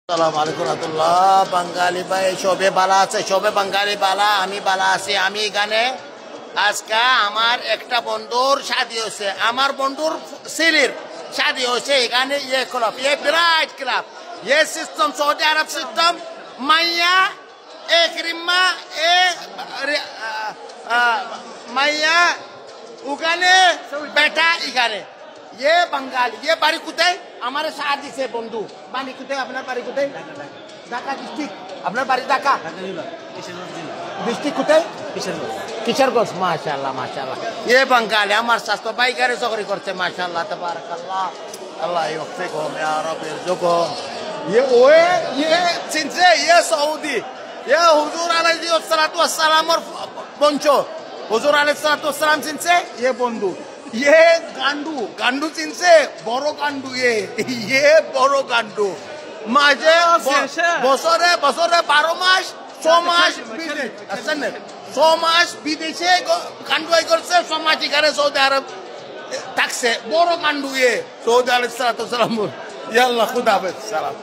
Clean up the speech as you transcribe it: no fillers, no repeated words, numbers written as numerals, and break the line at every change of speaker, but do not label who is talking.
আসসালামু আলাইকুম রাহমাতুল্লাহ। বাঙালি ভাই সবে বালা আছে, সবে বাঙালি বালা, আমি বালা আছি। আমি এখানে আজকে আমার একটা বন্ধুর শাদি হয়েছে, আমার বন্ধুর ছেলের শাদি হয়েছে। এখানে ইয়ে ক্লাব, ইয়ে বিরাট ক্লাব, ইয়ে সিস্টেম সৌদি আরব সিস্টেম। মাইয়া এক রিম্মা এ মাইয়া ওখানে বেটা এখানে। ये बंगाल, ये बारी कुताई हमारे शादी से बंधु बारी कुताई। अपना बारी कुताई ढाका डिस्ट्रिक्ट, अपना बारी ढाका डिस्ट्रिक्ट कुताई किशोरगंज। माशाल्लाह माशाल्लाह, ये बंगाल है हमारे साथ। तो भाई करे चौकरी करते माशाल्लाह तबारकल्लाह। अल्लाह युफ्फिकुम या रब इरजुकुम। ये ओए ये सिंसे ये सऊदी, ये हुजूर अलैहिस्सलातु वस्सलाम और बंचो हुजूर अलैहिस्सलाम सिंसे ये बंधु। ये गांडू गांडू चिनसे बड़ो गांडू, ये बड़ो गांडू माजे बसरे बसरे 12 मास 6 मास বিদেশ আছেন, 6 মাস বিদেশে গান্ডু করছে, 6 মাস এখানে সৌদি আরব থাকছে। বড় গান্ডু সৌদি আলাইহিস সালাতু ওয়াস সালাম। ইয়াল্লাহ খুদা হাফেজ, সালাম।